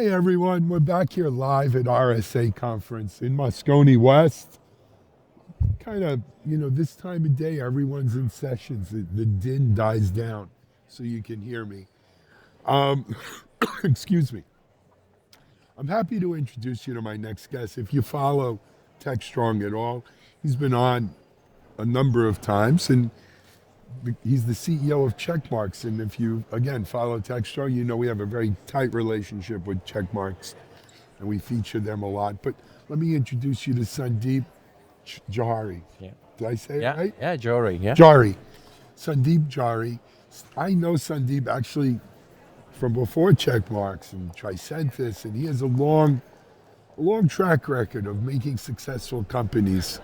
Hey everyone, we're back here live at RSA conference in Moscone West. Kind of, this time of day, everyone's in sessions. The din dies down so you can hear me. Um, excuse me. I'm happy to introduce you to my next guest. If you follow TechStrong at all, he's been on a number of times and he's the CEO of Checkmarx. And if you, again, follow TechStrong, you know we have a very tight relationship with Checkmarx and we feature them a lot. But let me introduce you to Sandeep Johri. Yeah. Did I say Yeah, it right? yeah, Johri, yeah. Johri. Sandeep Johri. I know Sandeep actually from before Checkmarx and Tricentis, and he has a long track record of making successful companies.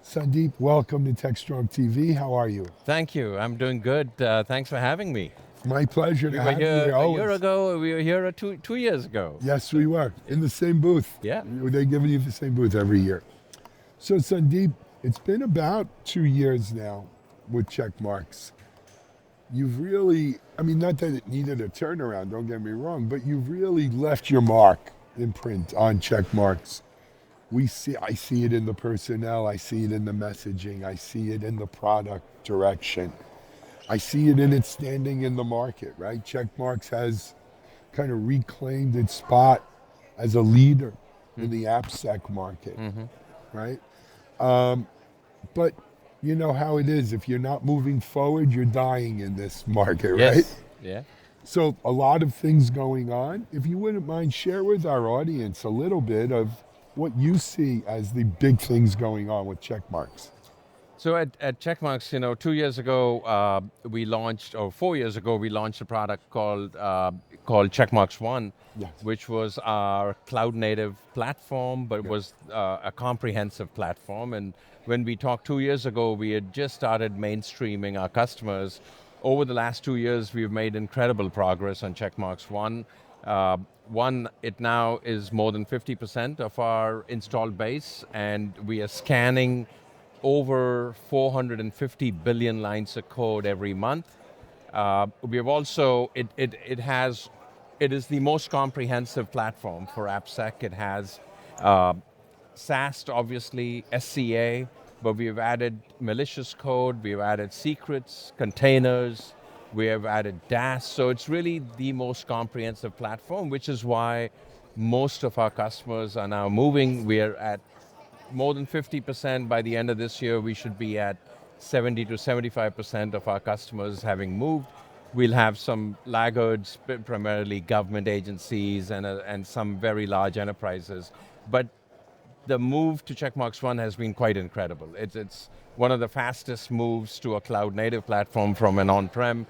Sandeep, welcome to TechStrong TV. How are you? Thank you. I'm doing good. Thanks for having me. My pleasure We to were have you here here. a Always. year ago. We were here two years ago. Yes, we were in the same booth. Yeah. They give you the same booth every year. So Sandeep, it's been about 2 years now with Checkmarx. You've really, not that it needed a turnaround, don't get me wrong, but you've really left your mark imprint on Checkmarx. I see it in the personnel, I see it in the messaging, I see it in the product direction. I see it in its standing in the market, right? Checkmarx has kind of reclaimed its spot as a leader in the AppSec market, right? But you know how it is. If you're not moving forward, you're dying in this market, right? Yes. Yeah. So a lot of things going on. If you wouldn't mind, share with our audience a little bit of what you see as the big things going on with Checkmarx. So at Checkmarx, 2 years ago, we launched, or 4 years ago, we launched a product called Checkmarx One, Yes. which was our cloud-native platform, but was a comprehensive platform. And when we talked 2 years ago, we had just started mainstreaming our customers. Over the last 2 years, we've made incredible progress on Checkmarx One. It now is more than 50% of our installed base, and we are scanning over 450 billion lines of code every month. We have also, it is the most comprehensive platform for AppSec. It has SAST, obviously, SCA, but we have added malicious code, we have added secrets, containers, we have added DAS. So it's really the most comprehensive platform, which is why most of our customers are now moving. We are at more than 50%. By the end of this year, we should be at 70 to 75% of our customers having moved. We'll have some laggards, primarily government agencies and some very large enterprises. But the move to Checkmarx One has been quite incredible. It's one of the fastest moves to a cloud-native platform from an on-prem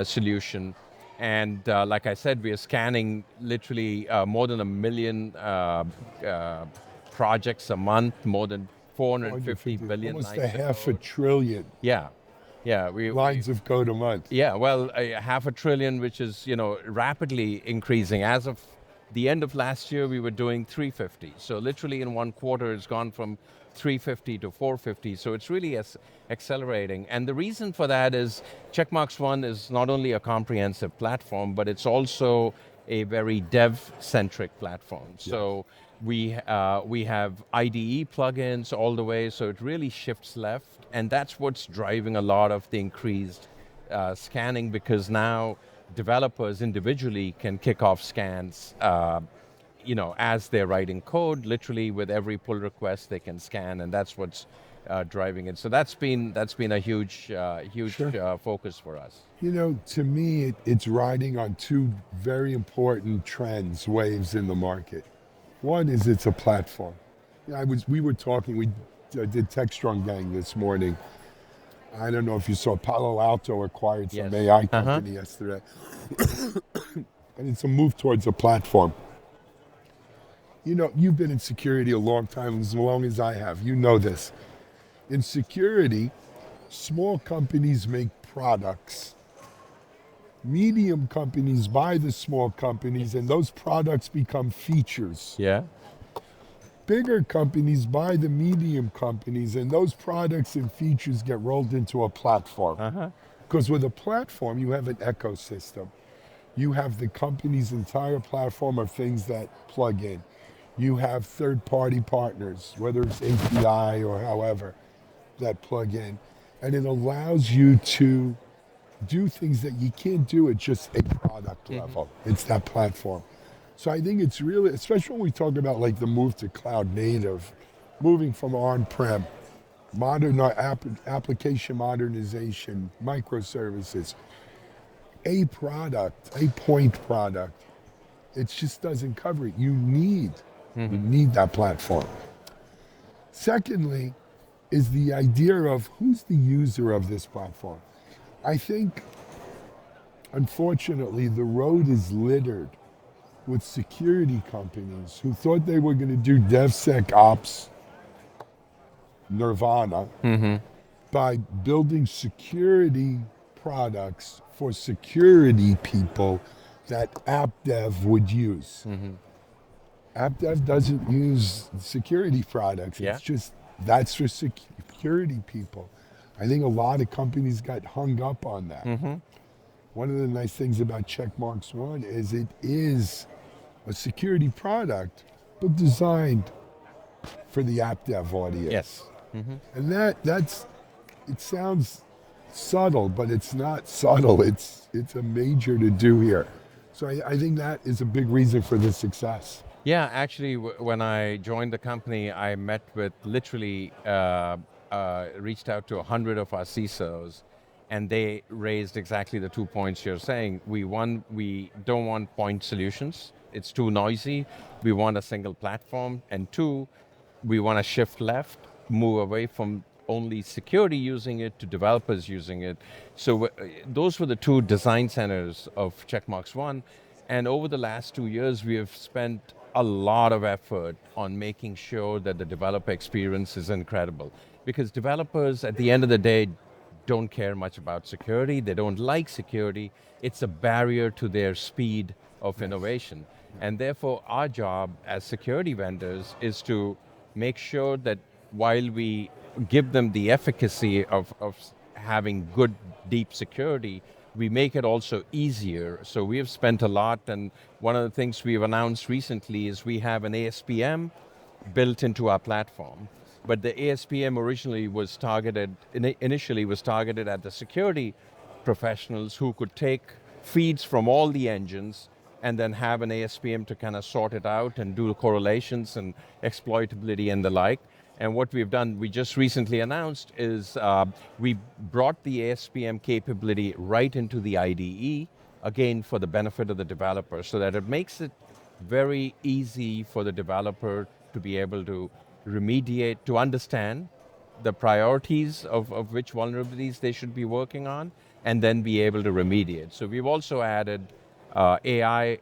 solution. And like I said, we are scanning literally more than 1 million projects a month, more than 450 billion almost lines a of half a code. trillion Yeah. lines of code a month. Yeah, well, half a trillion, which is rapidly increasing. As of the end of last year, we were doing 350. So literally in 1 quarter, it's gone from 350 to 450. So it's really accelerating. And the reason for that is Checkmarx One is not only a comprehensive platform, but it's also a very dev-centric platform. Yes. So we have IDE plugins all the way, so it really shifts left, and that's what's driving a lot of the increased scanning, because now developers individually can kick off scans as they're writing code. Literally with every pull request they can scan, and that's what's driving it. So that's been a huge Sure. focus for us. To me, it's riding on two very important waves in the market. One is it's a platform. We were talking, we did TechStrong Gang this morning. I don't know if you saw Palo Alto acquired some Yes. AI company yesterday. And it's a move towards a platform. You've been in security a long time, as long as I have. You know this. In security, small companies make products. Medium companies buy the small companies, and those products become features. Yeah. Bigger companies buy the medium companies, and those products and features get rolled into a platform. Because with a platform, you have an ecosystem. You have the company's entire platform of things that plug in. You have third-party partners, whether it's API or however, that plug in. And it allows you to do things that you can't do at just a product level. It's that platform. So I think it's really, especially when we talk about like the move to cloud native, moving from on-prem, application modernization, microservices, a product, a point product, it just doesn't cover it. You need that platform. Secondly, is the idea of who's the user of this platform. I think, unfortunately, the road is littered with security companies who thought they were going to do DevSecOps nirvana by building security products for security people that app dev would use. App dev doesn't use security products. Yeah. It's just, that's for security people. I think a lot of companies got hung up on that. One of the nice things about Checkmarx One is it is a security product, but designed for the app dev audience. Yes. And that's, it sounds subtle, but it's not subtle. It's a major to do here. So I think that is a big reason for the success. Yeah, actually, when I joined the company, I met with literally, reached out to 100 of our CISOs, and they raised exactly the 2 points you're saying. We don't want point solutions. It's too noisy. We want a single platform. And two, we want to shift left, move away from only security using it to developers using it. So those were the two design centers of Checkmarx One. And over the last 2 years, we have spent a lot of effort on making sure that the developer experience is incredible. Because developers, at the end of the day, don't care much about security. They don't like security. It's a barrier to their speed of innovation. And therefore, our job as security vendors is to make sure that while we give them the efficacy of having good, deep security, we make it also easier. So we have spent a lot, and one of the things we've announced recently is we have an ASPM built into our platform. But the ASPM originally was initially was targeted at the security professionals who could take feeds from all the engines and then have an ASPM to kind of sort it out and do correlations and exploitability and the like. And what we've done, we just recently announced, is we brought the ASPM capability right into the IDE, again, for the benefit of the developer, so that it makes it very easy for the developer to be able to remediate, to understand the priorities of which vulnerabilities they should be working on, and then be able to remediate. So we've also added AI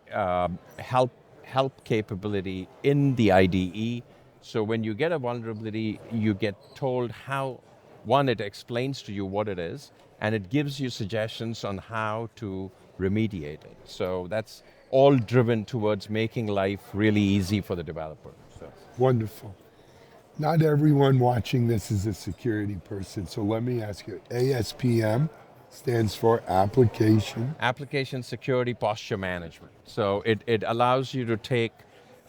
help capability in the IDE. So when you get a vulnerability, you get told how, one, it explains to you what it is, and it gives you suggestions on how to remediate it. So that's all driven towards making life really easy for the developer. So. Wonderful. Not everyone watching this is a security person, so let me ask you, ASPM stands for Application Security Posture Management. So it allows you to take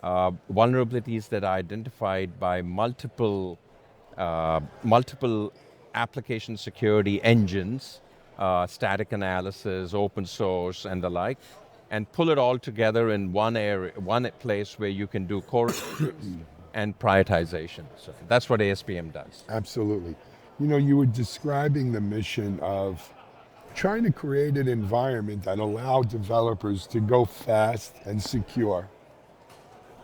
vulnerabilities that are identified by multiple application security engines, static analysis, open source, and the like, and pull it all together in one area, one place where you can do correlations and prioritization. So that's what ASPM does. Absolutely. You know, you were describing the mission of trying to create an environment that allowed developers to go fast and secure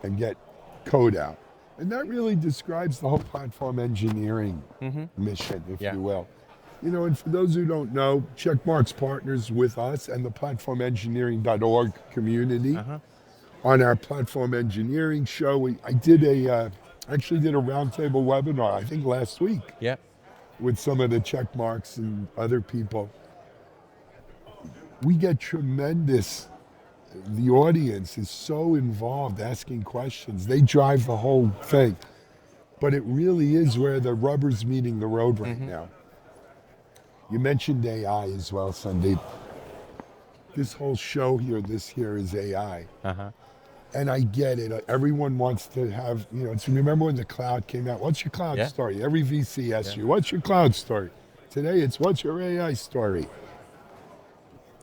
and get code out. And that really describes the whole platform engineering mission, if you will. You know, and for those who don't know, Checkmarx partners with us and the platformengineering.org community. On our platform engineering show, I actually did a roundtable webinar, I think last week, with some of the Checkmarx and other people. We get the audience is so involved asking questions. They drive the whole thing. But it really is where the rubber's meeting the road right now. You mentioned AI as well, Sandeep. this whole show here, this year is AI. Uh-huh. And I get it. Everyone wants to have, it's, remember when the cloud came out? What's your cloud Yeah. story? Every VC asks Yeah. you, what's your cloud story? Today it's, what's your AI story?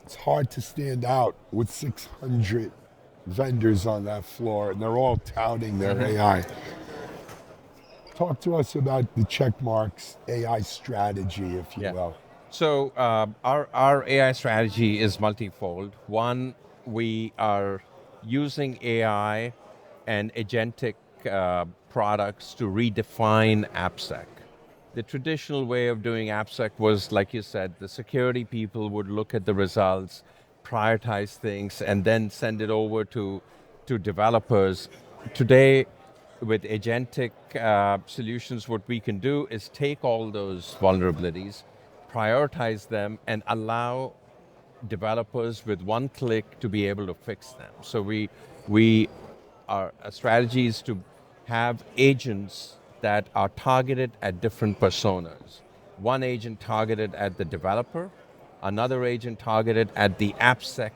It's hard to stand out with 600 vendors on that floor, and they're all touting their AI. Talk to us about the Checkmarx AI strategy, if you Yeah. will. So our AI strategy is multifold. One, we are using AI and agentic products to redefine AppSec. The traditional way of doing AppSec was, like you said, the security people would look at the results, prioritize things, and then send it over to developers. Today, with agentic solutions, what we can do is take all those vulnerabilities, prioritize them, and allow developers with one click to be able to fix them. So our strategy is to have agents that are targeted at different personas. One agent targeted at the developer, another agent targeted at the AppSec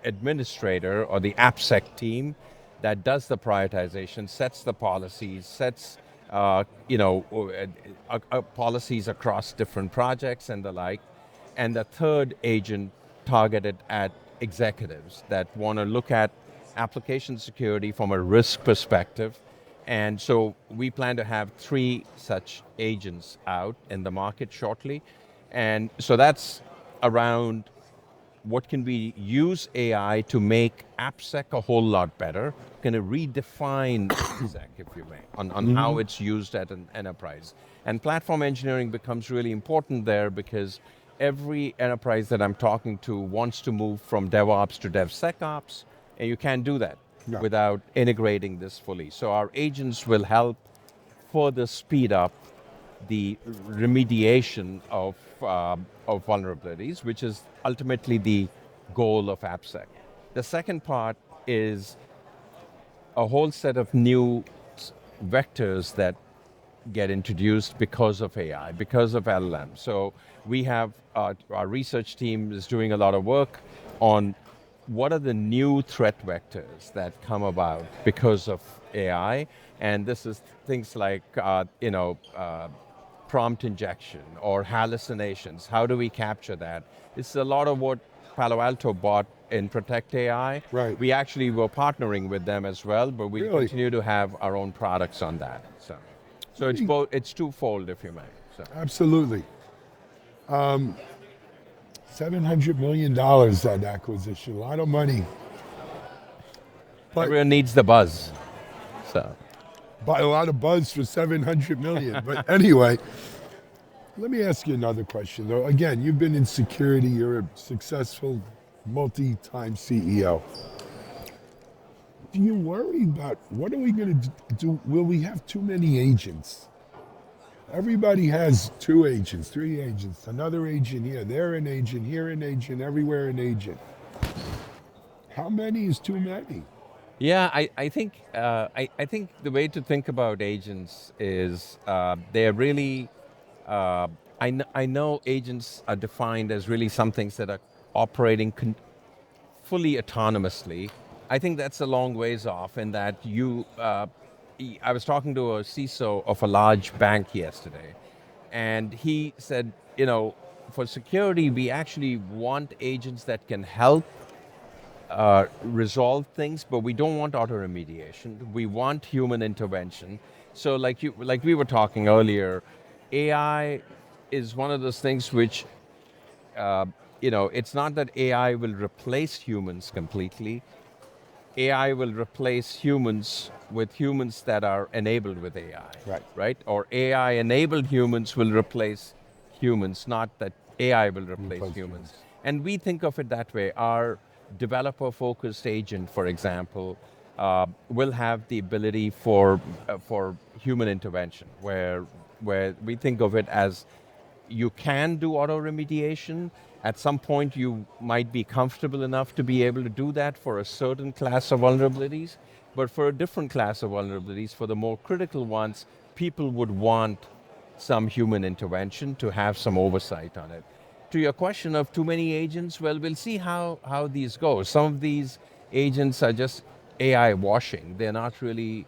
administrator or the AppSec team that does the prioritization, sets the policies, sets policies across different projects and the like, and the third agent targeted at executives that want to look at application security from a risk perspective. And so we plan to have 3 such agents out in the market shortly. And so that's around what can we use AI to make AppSec a whole lot better, kind of redefine AppSec, if you may, on how it's used at an enterprise. And platform engineering becomes really important there because every enterprise that I'm talking to wants to move from DevOps to DevSecOps, and you can't do that No. without integrating this fully. So our agents will help further speed up the remediation of vulnerabilities, which is ultimately the goal of AppSec. The second part is a whole set of new vectors that get introduced because of AI, because of LLM. So we have our research team is doing a lot of work on what are the new threat vectors that come about because of AI, and this is things like prompt injection or hallucinations. How do we capture that? This is a lot of what Palo Alto bought in Protect AI. Right. We actually were partnering with them as well, but we Really? continue to have our own products on that. So it's both. It's twofold, if you may. So. Absolutely. $700 million, that acquisition, a lot of money. But Everyone needs the buzz. So. by a lot of buzz for 700 million. But anyway, let me ask you another question though. Again, you've been in security, you're a successful multi-time CEO. Do you worry about what are we going to do? Will we have too many agents? Everybody has 2 agents, 3 agents, another agent here, there an agent, here an agent, everywhere an agent. How many is too many? Yeah, I think I think the way to think about agents is they're really. I know agents are defined as really some things that are operating fully autonomously. I think that's a long ways off. In that I was talking to a CISO of a large bank yesterday, and he said, for security, we actually want agents that can help resolve things, but we don't want auto remediation. We want human intervention. So, like we were talking earlier, AI is one of those things which, it's not that AI will replace humans completely. AI will replace humans with humans that are enabled with AI. Right. Right? Or AI enabled humans will replace humans, not that AI will replace humans. And we think of it that way. Our developer-focused agent, for example, will have the ability for human intervention, where we think of it as you can do auto remediation. At some point, you might be comfortable enough to be able to do that for a certain class of vulnerabilities, but for a different class of vulnerabilities, for the more critical ones, people would want some human intervention to have some oversight on it. to your question of too many agents, well, we'll see how these go. Some of these agents are just AI washing. They're not really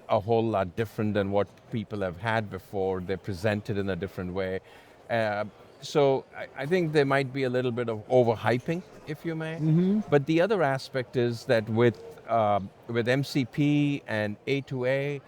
a whole lot different than what people have had before. They're presented in a different way. Uh, so I think there might be a little bit of overhyping, if you may. But the other aspect is that with MCP and A2A,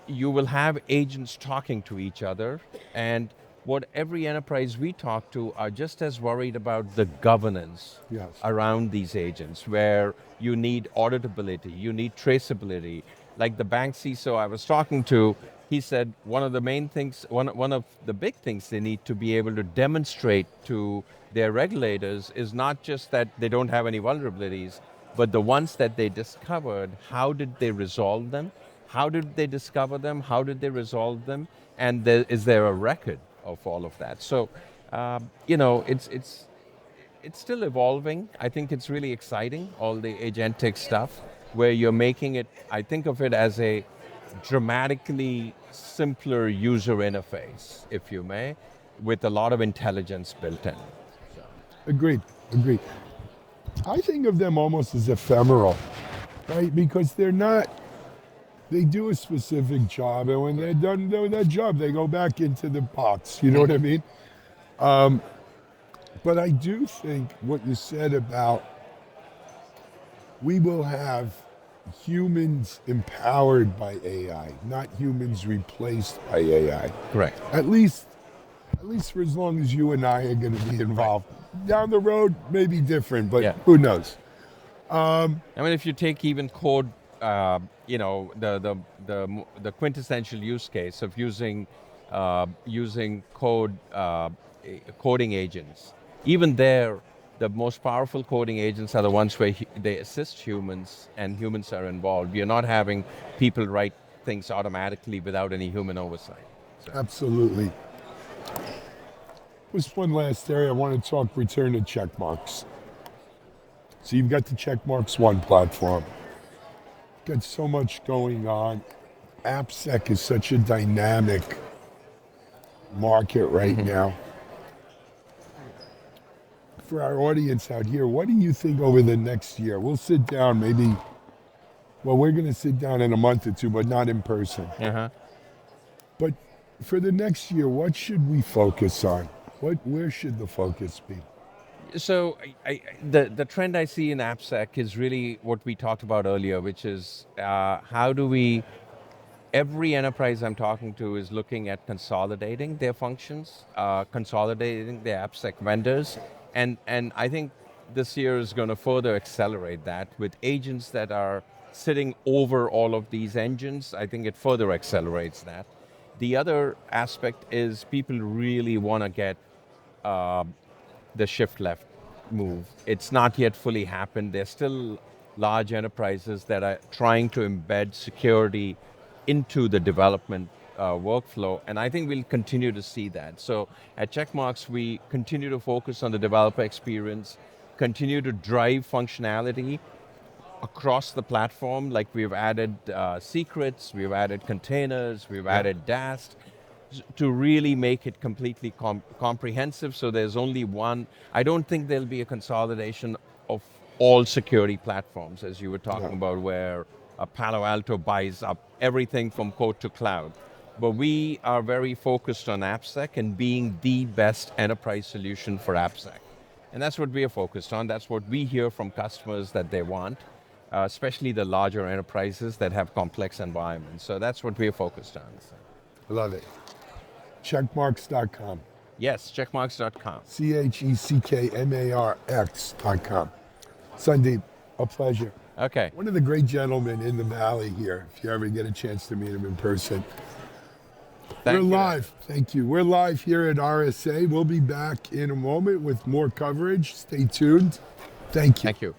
you will have agents talking to each other, and what every enterprise we talk to are just as worried about the governance Yes. around these agents, where you need auditability, you need traceability. Like the bank CISO I was talking to, he said one of the main things, one of the big things they need to be able to demonstrate to their regulators is not just that they don't have any vulnerabilities, but the ones that they discovered, how did they resolve them? How did they discover them? How did they resolve them? And is there a record of all of that? So, it's still evolving. I think it's really exciting, all the agentic stuff, where you're making it, I think of it as a dramatically simpler user interface, if you may, with a lot of intelligence built in. Agreed. Agreed. I think of them almost as ephemeral, right? Because they're not. They do a specific job, and when they're done doing that job, they go back into the box. You know what I mean? But I do think what you said about we will have humans empowered by AI, not humans replaced by AI. Correct. At least for as long as you and I are going to be involved. Down the road, maybe different, but Yeah. who knows? I mean, if you take even code, the quintessential use case of using coding agents. Even there, the most powerful coding agents are the ones where they assist humans, and humans are involved. You're not having people write things automatically without any human oversight. So. Absolutely. There's one last area I want to talk return to Checkmarx. So you've got the Checkmarx One platform. Got so much going on. AppSec is such a dynamic market right now. For our audience out here, what do you think over the next year? We'll sit down maybe, well, we're going to sit down in a month or two, but not in person. Uh-huh. But for the next year, what should we focus on? Where should the focus be? So the trend I see in AppSec is really what we talked about earlier, which is how do we, every enterprise I'm talking to is looking at consolidating their functions, consolidating their AppSec vendors, and I think this year is going to further accelerate that with agents that are sitting over all of these engines. I think it further accelerates that. The other aspect is people really want to get the shift left move. It's not yet fully happened. There's still large enterprises that are trying to embed security into the development workflow, and I think we'll continue to see that. So at Checkmarx, we continue to focus on the developer experience, continue to drive functionality across the platform, like we've added secrets, we've added containers, we've added DAST, to really make it completely comprehensive, so there's only one. I don't think there'll be a consolidation of all security platforms, as you were talking about, where Palo Alto buys up everything from code to cloud. But we are very focused on AppSec and being the best enterprise solution for AppSec. And that's what we are focused on. That's what we hear from customers that they want, especially the larger enterprises that have complex environments. So that's what we're focused on. So. Love it. Checkmarx.com. Yes, checkmarx.com. CheckMarx.com. Sandeep, a pleasure. Okay. One of the great gentlemen in the Valley here, if you ever get a chance to meet him in person. We're live. Thank you. We're live here at RSA. We'll be back in a moment with more coverage. Stay tuned. Thank you. Thank you.